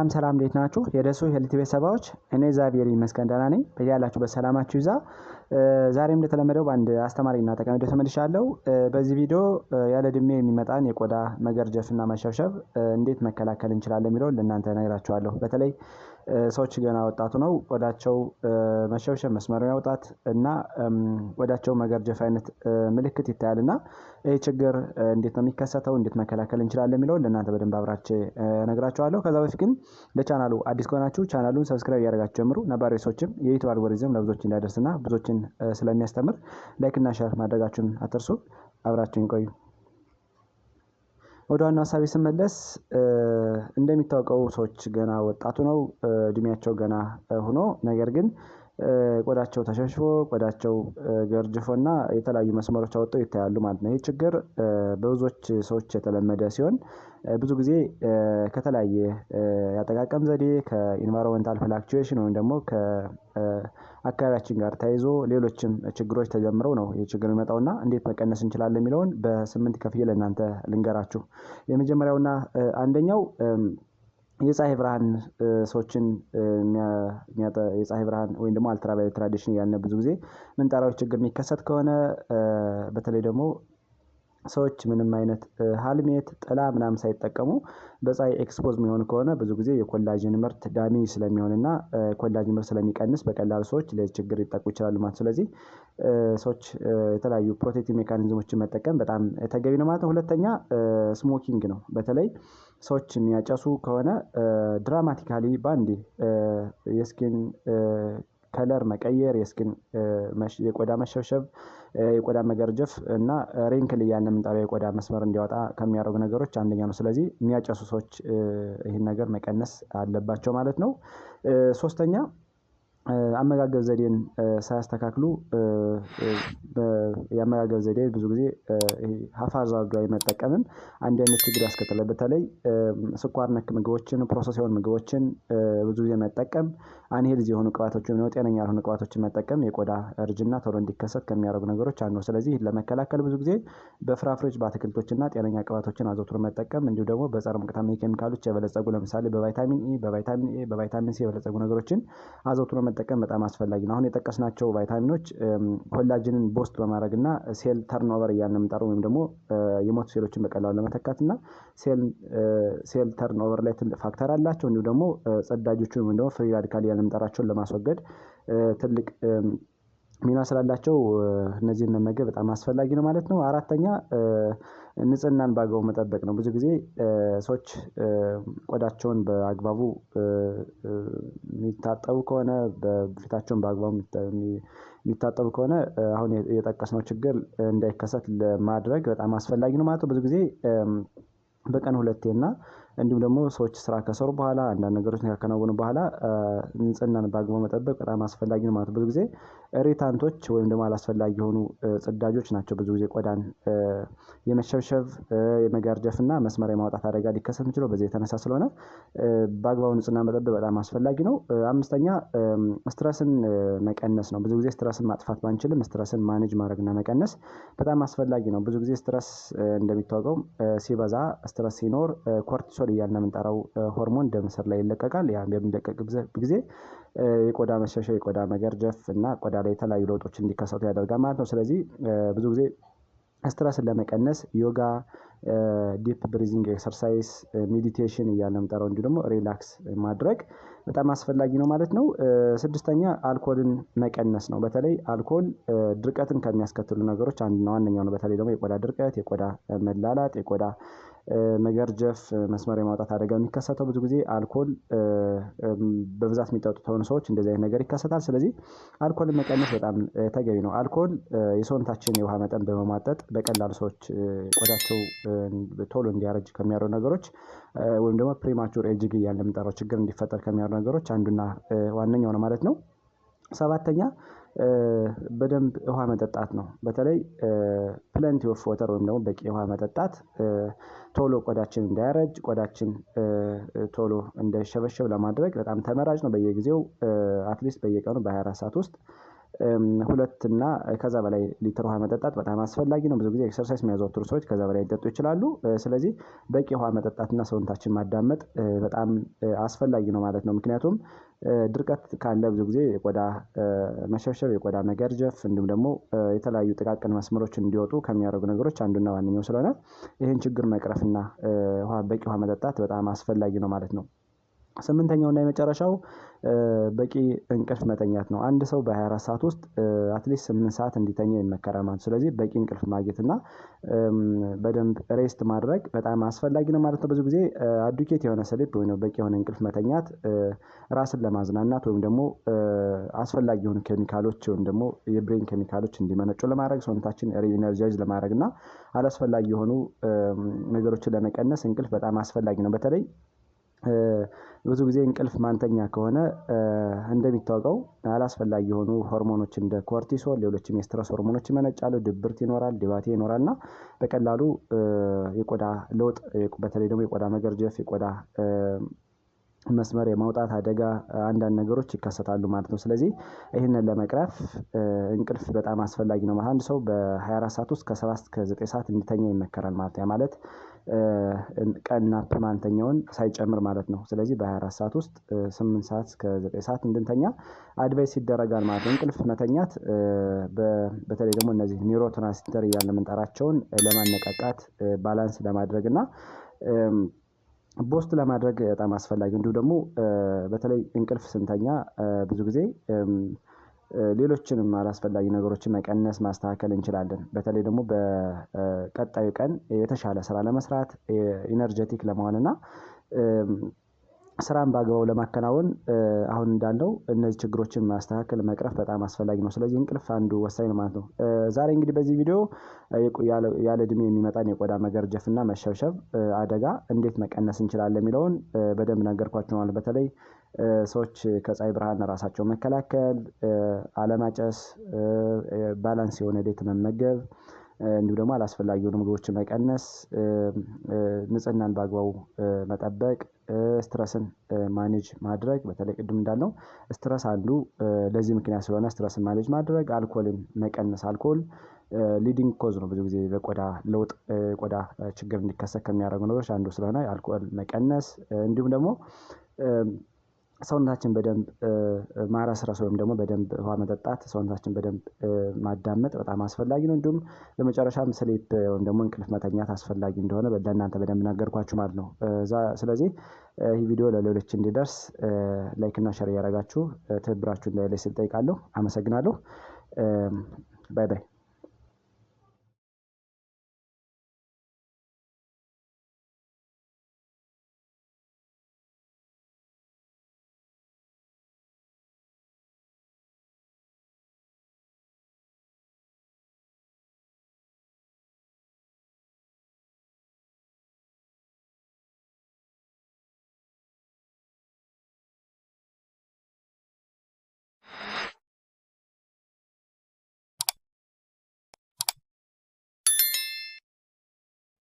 ሰላም እንዴት ናችሁ? የደሱ ሄልቲ ቤተሰቦች እኔ ዛቢር ይመስገን ደህና ነኝ። በያላችሁ በሰላማችሁ ይዛ ዛሬም እንደተለመደው በአንድ አስተማሪና ጠቃሚ ቪዲዮ ተመልሻለሁ። በዚህ ቪዲዮ ያለ እድሜ የሚመጣን የቆዳ መገርጀፍና መሸብሸብ እንዴት መከላከል እንችላለን የሚለውን ለእናንተ እነግራችኋለሁ። በተለይ ሰዎች ገና ወጣቱ ነው ቆዳቸው መሸብሸብ መስመር ያውጣት እና ቆዳቸው መገርጀፍ አይነት ምልክት ይታያልና ይሄ ችግር እንዴት ነው የሚከሰተው እንዴት መከላከል እንችላለን የሚለውን ለእናንተ በደንብ አብራቼ እነግራችኋለሁ። ከዛ በፊት ግን ለቻናሉ አዲስ ከሆናችሁ ቻናሉን ሰብስክራይብ ያደርጋችሁ ጀምሩ። ነባሪ ሰዎችም የዩቲዩብ አልጎሪዝም ለብዙዎች እንዲያደርስና ብዙዎችን ስለሚያስተምር ላይክ እና ሼር ማድረጋችሁን አትርሱ። አብራችሁን ቆዩ። ወደ ዋናው ሀሳቤ ስመለስ እንደሚታወቀው ሰዎች ገና ወጣቱ ነው እድሜያቸው ገና ሆኖ ነገር ግን ቆዳቸው ተሸብሽቦ ቆዳቸው ገርጅፎና የተለያዩ መስመሮች አወጥተው ይታያሉ ማለት ነው። ይሄ ችግር በብዙዎች ሰዎች የተለመደ ሲሆን ብዙ ጊዜ ከተለያየ ያጠቃቀም ዘዴ ከኢንቫይሮንመንታል ፍላክቹዌሽን ወይም ደግሞ ከአካባቢያችን ጋር ተያይዞ ሌሎችም ችግሮች ተጀምረው ነው ይሄ ችግር የሚመጣውና እንዴት መቀነስ እንችላለን የሚለውን በ8 ከፍዬ ለእናንተ ልንገራችሁ። የመጀመሪያውና አንደኛው የፀሐይ ብርሃን ሰዎችን የፀሐይ ብርሃን ወይም ደግሞ አልትራቫዮሌት ራዲዬሽን ያልነ ብዙ ጊዜ ምንጠራው ችግር የሚከሰት ከሆነ በተለይ ደግሞ ሰዎች ምንም አይነት ሃልሜት ጥላ ምናምን ሳይጠቀሙ በፀሐይ ኤክስፖዝ የሚሆን ከሆነ ብዙ ጊዜ የኮላጅን ምርት ዳሜጅ ስለሚሆንና ኮላጅን ምርት ስለሚቀንስ በቀላሉ ሰዎች ለችግር ሊጠቁ ይችላሉ ማለት። ስለዚህ ሰዎች የተለያዩ ፕሮቴክቲቭ ሜካኒዝሞችን መጠቀም በጣም ተገቢ ነው ማለት ነው። ሁለተኛ ስሞኪንግ ነው። በተለይ ሰዎች የሚያጨሱ ከሆነ ድራማቲካሊ ባንዲ የስኪን ከለር መቀየር የስኪን የቆዳ መሸብሸብ የቆዳ መገርጀፍ እና ሪንክል እያልን የምንጠራው የቆዳ መስመር እንዲያወጣ ከሚያደርጉ ነገሮች አንደኛው ነው። ስለዚህ የሚያጨሱ ሰዎች ይህን ነገር መቀነስ አለባቸው ማለት ነው። ሶስተኛ አመጋገብ ዘዴን ሳያስተካክሉ የአመጋገብ ዘዴ ብዙ ጊዜ ሀፋዛርድ ላይ መጠቀምም አንድ አይነት ችግር ያስከትላል። በተለይ ስኳር ነክ ምግቦችን ፕሮሰስ የሆኑ ምግቦችን ብዙ ጊዜ መጠቀም አንሄልዚ የሆኑ ቅባቶችን ነው ጤነኛ ያልሆኑ ቅባቶችን መጠቀም የቆዳ እርጅና ቶሎ እንዲከሰት ከሚያደርጉ ነገሮች አንዱ ነው። ስለዚህ ለመከላከል ብዙ ጊዜ በፍራፍሬዎች በአትክልቶችና ጤነኛ ቅባቶችን አዘውትሮ መጠቀም እንዲሁ ደግሞ በጸረ ሙቀታማ ኬሚካሎች የበለጸጉ ለምሳሌ በቫይታሚን ኢ በቫይታሚን ሲ የበለጸጉ ነገሮችን አዘውትሮ መጠቀም በጣም አስፈላጊ ነው። አሁን የጠቀስናቸው ቫይታሚኖች ኮላጅንን ቦስት በማድረግ እና ሴል ተርንኦቨር እያልን የምንጠራው ወይም ደግሞ የሞቱ ሴሎችን በቀላሉ ለመተካት እና ሴል ተርንኦቨር ላይ ትልቅ ፋክተር አላቸው። እንዲሁ ደግሞ ጸዳጆቹን ወይም ደግሞ ፍሪ ራዲካል እያልን የምንጠራቸውን ለማስወገድ ትልቅ ሚና ስላላቸው እነዚህን መመገብ በጣም አስፈላጊ ነው ማለት ነው። አራተኛ ንጽህናን በአግባቡ መጠበቅ ነው። ብዙ ጊዜ ሰዎች ቆዳቸውን በአግባቡ የሚታጠቡ ከሆነ በፊታቸውን በአግባቡ የሚታጠቡ ከሆነ አሁን የጠቀስነው ችግር እንዳይከሰት ለማድረግ በጣም አስፈላጊ ነው ማለት ነው። ብዙ ጊዜ በቀን ሁለቴ እና እንዲሁም ደግሞ ሰዎች ስራ ከሰሩ በኋላ አንዳንድ ነገሮችን ካከናወኑ በኋላ ንጽህናን በአግባቡ መጠበቅ በጣም አስፈላጊ ነው ማለት ነው። ብዙ ጊዜ ኢሪታንቶች ወይም ደግሞ አላስፈላጊ የሆኑ ጽዳጆች ናቸው ብዙ ጊዜ ቆዳን የመሸብሸብ የመገርጀፍ እና መስመር የማውጣት አደጋ ሊከሰት የሚችለው በዚህ የተነሳ ስለሆነ በአግባቡ ንጽህና መጠበቅ በጣም አስፈላጊ ነው። አምስተኛ ስትረስን መቀነስ ነው። ብዙ ጊዜ ስትረስን ማጥፋት ባንችልም ስትረስን ማኔጅ ማድረግና መቀነስ በጣም አስፈላጊ ነው። ብዙ ጊዜ ስትረስ እንደሚታወቀው ሲበዛ ስትረስ ሲኖር ኮርቲሶል እያልን የምንጠራው ሆርሞን ደም ስር ላይ ይለቀቃል። ያ በሚለቀቅበት ጊዜ የቆዳ መሸብሸብ የቆዳ መገርጀፍ እና ቆዳ ላይ የተለያዩ ለውጦች እንዲከሰቱ ያደርጋል ማለት ነው። ስለዚህ ብዙ ጊዜ ስትረስን ለመቀነስ ዮጋ ዲፕ ብሪዚንግ ኤክሰርሳይዝ ሜዲቴሽን እያልን የምንጠራው እንዲሁ ደግሞ ሪላክስ ማድረግ በጣም አስፈላጊ ነው ማለት ነው። ስድስተኛ አልኮልን መቀነስ ነው። በተለይ አልኮል ድርቀትን ከሚያስከትሉ ነገሮች አንዱና ዋነኛው ነው። በተለይ ደግሞ የቆዳ ድርቀት የቆዳ መላላጥ የቆዳ መገርጀፍ መስመር የማውጣት አደጋ የሚከሰተው ብዙ ጊዜ አልኮል በብዛት የሚጠጡ ተሆኑ ሰዎች እንደዚህ አይነት ነገር ይከሰታል። ስለዚህ አልኮልን መቀነስ በጣም ተገቢ ነው። አልኮል የሰውነታችን የውሃ መጠን በመሟጠጥ በቀላሉ ሰዎች ቆዳቸው ቶሎ እንዲያረጅ ከሚያደርጉ ነገሮች ወይም ደግሞ ፕሪማቹር ኤጂንግ እያልን የምንጠራው ችግር እንዲፈጠር ከሚያደርጉ ነገሮች አንዱና ዋነኛው ነው ማለት ነው። ሰባተኛ በደንብ ውሃ መጠጣት ነው። በተለይ ፕለንቲ ኦፍ ዋተር ወይም ደግሞ በቂ ውሃ መጠጣት ቶሎ ቆዳችን እንዳያረጅ ቆዳችን ቶሎ እንዳይሸበሸብ ለማድረግ በጣም ተመራጭ ነው። በየጊዜው አትሊስት በየቀኑ በ24 ሰዓት ውስጥ 2 እና ከዛ በላይ ሊትር ውሃ መጠጣት በጣም አስፈላጊ ነው። ብዙ ጊዜ ኤክሰርሳይዝ የሚያዘወትሩ ሰዎች ከዛ በላይ ሊጠጡ ይችላሉ። ስለዚህ በቂ ውሃ መጠጣትና ሰውነታችን ማዳመጥ በጣም አስፈላጊ ነው ማለት ነው። ምክንያቱም ድርቀት ካለ ብዙ ጊዜ የቆዳ መሸብሸብ፣ የቆዳ መገርጀፍ እንዲሁም ደግሞ የተለያዩ ጥቃቅን መስመሮች እንዲወጡ ከሚያደርጉ ነገሮች አንዱና ዋነኛው ስለሆነ ይህን ችግር መቅረፍና በቂ ውሃ መጠጣት በጣም አስፈላጊ ነው ማለት ነው። 8ኛው እና የመጨረሻው በቂ እንቅልፍ መተኛት ነው። አንድ ሰው በ24 ሰዓት ውስጥ አትሊስት 8 ሰዓት እንዲተኛ ይመከራል ማለት ነው። ስለዚህ በቂ እንቅልፍ ማግኘት እና በደንብ ሬስት ማድረግ በጣም አስፈላጊ ነው ማለት ነው። ብዙ ጊዜ አዱኬት የሆነ ስሊፕ ወይም በቂ የሆነ እንቅልፍ መተኛት ራስን ለማዝናናት ወይም ደግሞ አስፈላጊ የሆኑ ኬሚካሎች ወይም ደግሞ የብሬን ኬሚካሎች እንዲመነጩ ለማድረግ ሰውነታችን ሪኢነርጃይዝ ለማድረግ እና አላስፈላጊ የሆኑ ነገሮችን ለመቀነስ እንቅልፍ በጣም አስፈላጊ ነው። በተለይ ብዙ ጊዜ እንቅልፍ ማንተኛ ከሆነ እንደሚታወቀው አላስፈላጊ የሆኑ ሆርሞኖች እንደ ኮርቲሶል፣ ሌሎችም የስትረስ ሆርሞኖች ይመነጫሉ። ድብርት ይኖራል፣ ድባቴ ይኖራል እና በቀላሉ የቆዳ ለውጥ በተለይ ደግሞ የቆዳ መገርጀፍ፣ የቆዳ መስመር የማውጣት አደጋ አንዳንድ ነገሮች ይከሰታሉ ማለት ነው። ስለዚህ ይህንን ለመቅረፍ እንቅልፍ በጣም አስፈላጊ ነው። አንድ ሰው በ24 ሰዓት ውስጥ ከ7 እስከ 9 ሰዓት እንዲተኛ ይመከራል ማለት ነው። ያ ማለት ቀን ናፕ ማንተኛውን ሳይጨምር ማለት ነው። ስለዚህ በ24 ሰዓት ውስጥ 8 ሰዓት እስከ 9 ሰዓት እንድንተኛ አድቫይስ ይደረጋል ማለት ነው። እንቅልፍ መተኛት በተለይ ደግሞ እነዚህ ኒውሮትራንስሚተር እያልን የምንጠራቸውን ለማነቃቃት ባላንስ ለማድረግ እና ቦስት ለማድረግ በጣም አስፈላጊ እንዲሁ ደግሞ በተለይ እንቅልፍ ስንተኛ ብዙ ጊዜ ሌሎችንም አላስፈላጊ ነገሮችን መቀነስ ማስተካከል እንችላለን። በተለይ ደግሞ በቀጣዩ ቀን የተሻለ ስራ ለመስራት ኢነርጀቲክ ለመሆን እና ስራን በአግባቡ ለማከናወን አሁን እንዳለው እነዚህ ችግሮችን ማስተካከል መቅረፍ በጣም አስፈላጊ ነው። ስለዚህ እንቅልፍ አንዱ ወሳኝ ነው ማለት ነው። ዛሬ እንግዲህ በዚህ ቪዲዮ ያለ እድሜ የሚመጣን የቆዳ መገርጀፍና መሸብሸብ አደጋ እንዴት መቀነስ እንችላለን የሚለውን በደንብ ነገርኳችሁ ማለት። በተለይ ሰዎች ከፀሐይ ብርሃን ራሳቸውን መከላከል፣ አለማጨስ፣ ባላንስ የሆነ ዴት መመገብ እንዲሁ ደግሞ አላስፈላጊ የሆኑ ምግቦችን መቀነስ፣ ንጽህናን በአግባቡ መጠበቅ፣ ስትረስን ማኔጅ ማድረግ በተለይ ቅድም እንዳልነው ስትረስ አንዱ ለዚህ ምክንያት ስለሆነ ስትረስን ማኔጅ ማድረግ፣ አልኮልን መቀነስ። አልኮል ሊዲንግ ኮዝ ነው ብዙ ጊዜ በቆዳ ለውጥ ቆዳ ችግር እንዲከሰት ከሚያደርጉ ነገሮች አንዱ ስለሆነ አልኮል መቀነስ እንዲሁም ደግሞ ሰውነታችን በደንብ ማረስረስ ወይም ደግሞ በደንብ ውሃ መጠጣት፣ ሰውነታችን በደንብ ማዳመጥ በጣም አስፈላጊ ነው። እንዲሁም በመጨረሻም ስሊፕ ወይም ደግሞ እንቅልፍ መተኛት አስፈላጊ እንደሆነ ለእናንተ በደንብ ነገርኳችሁ ማለት ነው። ስለዚህ ይህ ቪዲዮ ለሌሎች እንዲደርስ ላይክ እና ሼር እያደረጋችሁ ትብብራችሁን እንዳይለይ ስል እጠይቃለሁ። አመሰግናለሁ። ባይ ባይ።